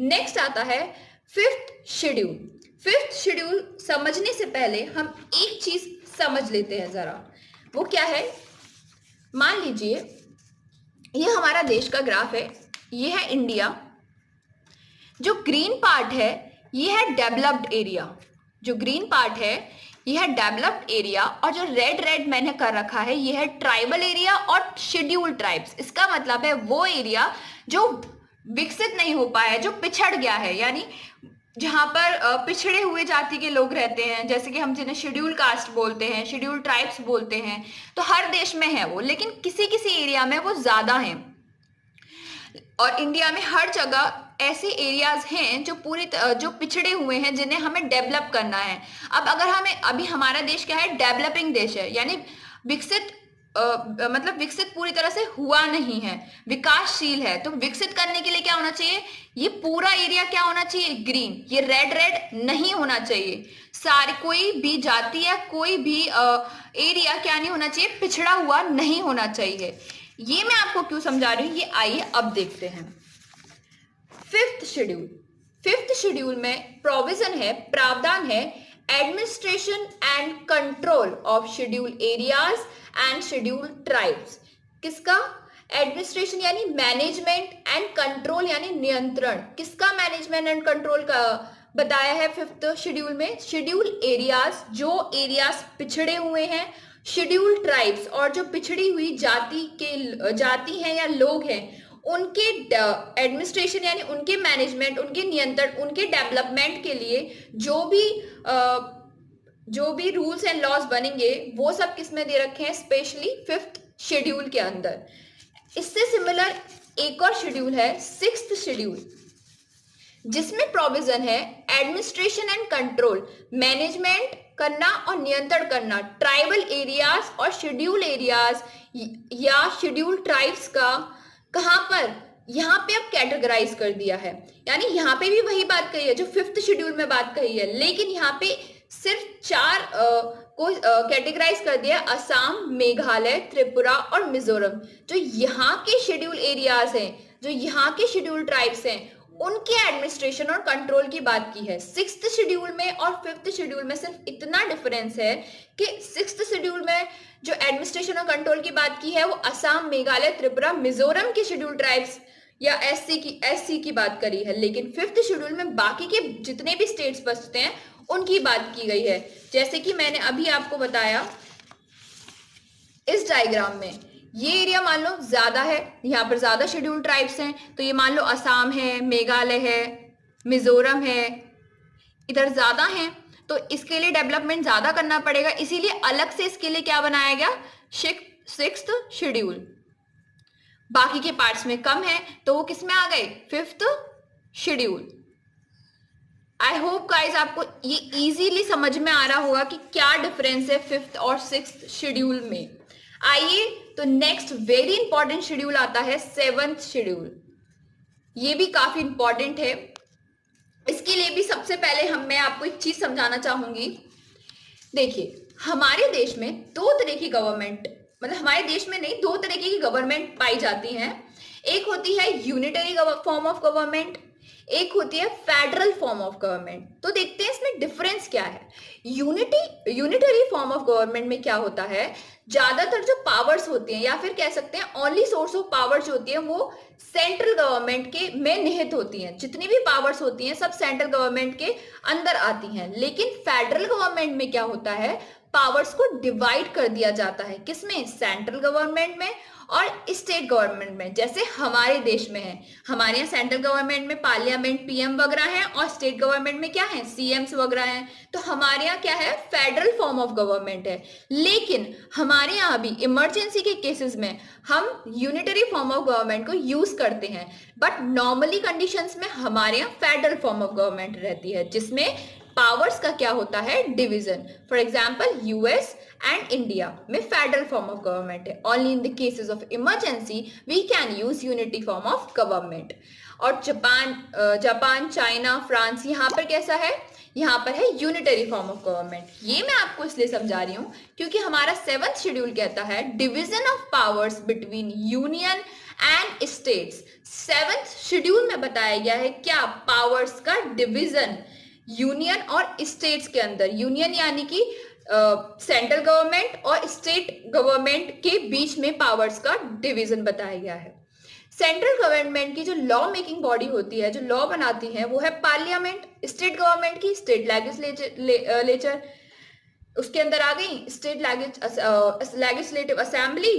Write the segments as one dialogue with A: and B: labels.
A: Next आता है fifth schedule. Fifth schedule समझने से पहले हम एक चीज समझ लेते हैं जरा, वो क्या है। मान लीजिए ये हमारा देश का ग्राफ है, ये है इंडिया। जो ग्रीन पार्ट है ये है डेवलप्ड एरिया, जो ग्रीन पार्ट है ये है डेवलप्ड एरिया, और जो रेड रेड मैंने कर रखा है ये है ट्राइबल एरिया और शेड्यूल ट्राइब्स। इसका मतलब है वो एरिया जो विकसित नहीं हो पाया है, जो पिछड़ गया है, यानी जहां पर पिछड़े हुए जाति के लोग रहते हैं, जैसे कि हम जिन्हें शेड्यूल कास्ट बोलते हैं, शेड्यूल ट्राइब्स बोलते हैं। तो हर देश में है वो, लेकिन किसी किसी एरिया में वो ज्यादा है। और इंडिया में हर जगह ऐसे एरियाज हैं जो पिछड़े हुए हैं, जिन्हें हमें डेवलप करना है। अब अगर हमें, अभी हमारा देश क्या है, डेवलपिंग देश है, यानी विकसित मतलब विकसित पूरी तरह से हुआ नहीं है, विकासशील है। तो विकसित करने के लिए क्या होना चाहिए, ये पूरा एरिया क्या होना चाहिए, ग्रीन। ये रेड रेड नहीं होना चाहिए। सारी कोई भी जाति या कोई भी एरिया क्या नहीं होना चाहिए, पिछड़ा हुआ नहीं होना चाहिए। ये मैं आपको क्यों समझा रही हूं, ये आइए अब देखते हैं। फिफ्थ शेड्यूल, फिफ्थ शेड्यूल में प्रोविजन है, प्रावधान है, administration and control of schedule areas and schedule tribes. किसका एडमिनिस्ट्रेशन यानी मैनेजमेंट, एंड कंट्रोल यानी नियंत्रण। किसका मैनेजमेंट एंड कंट्रोल का बताया है फिफ्थ शेड्यूल में, शेड्यूल एरियाज, जो एरियाज पिछड़े हुए हैं, शेड्यूल ट्राइब्स और जो पिछड़ी हुई जाति हैं या लोग हैं, उनके एडमिनिस्ट्रेशन यानी उनके मैनेजमेंट, उनके नियंत्रण, उनके डेवलपमेंट के लिए जो भी रूल्स एंड लॉज बनेंगे वो सब किसमें दे रखे हैं, स्पेशली फिफ्थ शेड्यूल के अंदर। इससे सिमिलर एक और शेड्यूल है सिक्स्थ शेड्यूल, जिसमें प्रोविजन है एडमिनिस्ट्रेशन एंड कंट्रोल, मैनेजमेंट करना और नियंत्रण करना ट्राइबल एरियाज और शेड्यूल एरियाज या शेड्यूल ट्राइब्स का। कहां पर, यहाँ पे अब कैटेगराइज कर दिया है, यानी यहाँ पे भी वही बात कही है जो फिफ्थ शेड्यूल में बात कही है, लेकिन यहाँ पे सिर्फ 4 को कैटेगराइज कर दिया, असम, मेघालय, त्रिपुरा और मिजोरम। जो यहाँ के शेड्यूल एरियाज हैं, जो यहाँ के शेड्यूल ट्राइब्स हैं, उनके एडमिनिस्ट्रेशन और कंट्रोल की बात की है। सिक्स्थ शेड्यूल में और फिफ्थ शेड्यूल में सिर्फ इतना डिफरेंस है कि सिक्स्थ शेड्यूल में जो एडमिनिस्ट्रेशन और कंट्रोल की बात की है वो असम, मेघालय, त्रिपुरा, मिजोरम के शेड्यूल ट्राइब्स या एससी की बात करी है, लेकिन फिफ्थ शेड्यूल में बाकी के जितने भी स्टेट्स बचते हैं उनकी बात की गई है। जैसे कि मैंने अभी आपको बताया इस डायग्राम में, ये एरिया मान लो ज्यादा है, यहाँ पर ज्यादा शेड्यूल ट्राइब्स हैं, तो ये मान लो असम है, मेघालय है, मिजोरम है, इधर ज्यादा है, तो इसके लिए डेवलपमेंट ज्यादा करना पड़ेगा, इसीलिए अलग से इसके लिए क्या बनाया गया, सिक्स्थ शेड्यूल। बाकी के पार्ट्स में कम है तो वो किस में आ गए, fifth schedule. I hope guys आपको ये इजीली समझ में आ रहा होगा कि क्या डिफरेंस है फिफ्थ और सिक्स्थ शेड्यूल में। आइए तो नेक्स्ट वेरी इंपॉर्टेंट शेड्यूल आता है सेवंथ शेड्यूल। ये भी काफी इंपॉर्टेंट है। इसके लिए भी सबसे पहले मैं आपको एक चीज समझाना चाहूंगी। देखिए हमारे देश में दो तरह की गवर्नमेंट, मतलब हमारे देश में नहीं, दो तरीके की गवर्नमेंट पाई जाती हैं। एक होती है यूनिटरी फॉर्म ऑफ गवर्नमेंट, एक होती है फेडरल फॉर्म ऑफ गवर्नमेंट। तो देखते हैं इसमें डिफरेंस क्या है। यूनिटरी फॉर्म ऑफ गवर्नमेंट में क्या होता है, ज्यादातर जो पावर्स होती हैं या फिर कह सकते हैं ओनली सोर्स ऑफ पावर जो होती है वो सेंट्रल गवर्नमेंट के में निहित होती हैं। जितनी भी पावर्स होती हैं सब सेंट्रल गवर्नमेंट के अंदर आती हैं। लेकिन फेडरल गवर्नमेंट में क्या होता है, पावर्स को डिवाइड कर दिया जाता है, किसमें, सेंट्रल गवर्नमेंट में और स्टेट गवर्नमेंट में। जैसे हमारे देश में है, हमारे यहाँ सेंट्रल गवर्नमेंट में पार्लियामेंट, पीएम वगैरह है, और स्टेट गवर्नमेंट में क्या है, सीएम्स वगैरह हैं। तो हमारे यहाँ क्या है, फेडरल फॉर्म ऑफ गवर्नमेंट है। लेकिन हमारे यहाँ भी इमरजेंसी के केसेस में हम यूनिटरी फॉर्म ऑफ गवर्नमेंट को यूज करते हैं, बट नॉर्मली कंडीशंस में हमारे यहाँ फेडरल फॉर्म ऑफ गवर्नमेंट रहती है, जिसमें पावर्स का क्या होता है, division. For example US and India में फेडरल फॉर्म ऑफ गवर्नमेंट है। Only in the cases of emergency we can use unity form of government. और जापान, चाइना, फ्रांस, यहाँ पर कैसा है, यहाँ पर है यूनिटरी फॉर्म ऑफ गवर्नमेंट। ये मैं आपको इसलिए समझा रही हूँ क्योंकि हमारा 7th शेड्यूल कहता है division of powers between union and states. 7th schedule में बताया गया है क्या, पावर्स का डिवीजन यूनियन और स्टेट्स के अंदर। यूनियन यानी कि सेंट्रल गवर्नमेंट और स्टेट गवर्नमेंट के बीच में पावर्स का डिवीजन बताया गया है। सेंट्रल गवर्नमेंट की जो लॉ मेकिंग बॉडी होती है, जो लॉ बनाती है, वो है पार्लियामेंट। स्टेट गवर्नमेंट की स्टेट लेजिस्लेचर, उसके अंदर आ गई state legislative assembly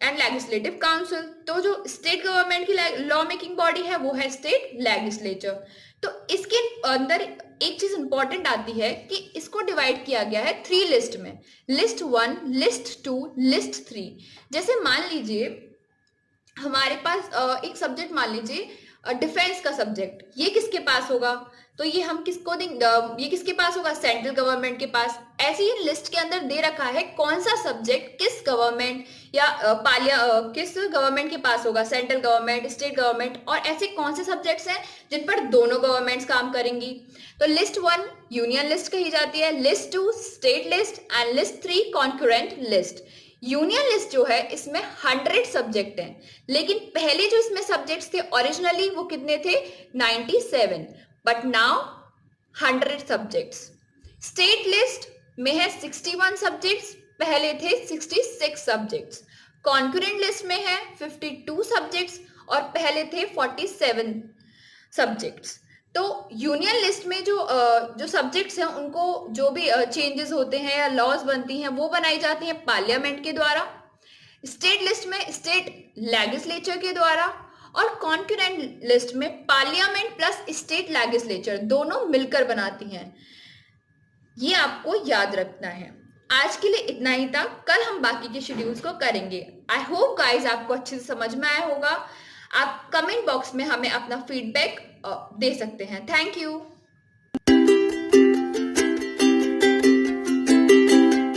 A: and legislative council. तो जो स्टेट गवर्नमेंट की लॉ मेकिंग बॉडी है वो है स्टेट लेजिस्लेचर। तो इसके अंदर एक चीज इंपॉर्टेंट आती है कि इसको डिवाइड किया गया है 3 लिस्ट में, लिस्ट 1, लिस्ट 2, लिस्ट 3। जैसे मान लीजिए हमारे पास एक सब्जेक्ट, मान लीजिए डिफेंस का सब्जेक्ट, ये किसके पास होगा, तो ये हम किसको देंगे, ये किसके पास होगा, सेंट्रल गवर्नमेंट के पास। ऐसे ही लिस्ट के अंदर दे रखा है कौन सा सब्जेक्ट किस गवर्नमेंट या किस गवर्नमेंट के पास होगा, सेंट्रल गवर्नमेंट, स्टेट गवर्नमेंट, और ऐसे कौन से सब्जेक्ट्स हैं जिन पर दोनों गवर्नमेंट्स काम करेंगी। तो लिस्ट 1 यूनियन लिस्ट कही जाती है, list 2 state list and list 3 concurrent list. Union list जो है इसमें 100 सब्जेक्ट हैं, लेकिन पहले जो इसमें सब्जेक्ट्स थे ओरिजिनली वो कितने थे, 97, but now 100 subjects. State list में है 61 सब्जेक्ट्स, पहले थे 66 सब्जेक्ट्स। कॉन्करेंट लिस्ट में है 52 सब्जेक्ट्स और पहले थे 47 सब्जेक्ट्स। तो यूनियन लिस्ट में जो सब्जेक्ट्स हैं उनको जो भी चेंजेस होते हैं या लॉज बनती हैं वो बनाई जाती हैं पार्लियामेंट के द्वारा। स्टेट लिस्ट में स्टेट लेजिस्लेचर के द्वारा, और कॉन्करेंट लिस्ट में पार्लियामेंट प्लस स्टेट लेजिस्लेचर दोनों मिलकर बनाती हैं। ये आपको याद रखना है। आज के लिए इतना ही था, कल हम बाकी के शेड्यूल्स को करेंगे। आई होप गाइज आपको अच्छे से समझ में आया होगा। आप कमेंट बॉक्स में हमें अपना फीडबैक दे सकते हैं। Thank you.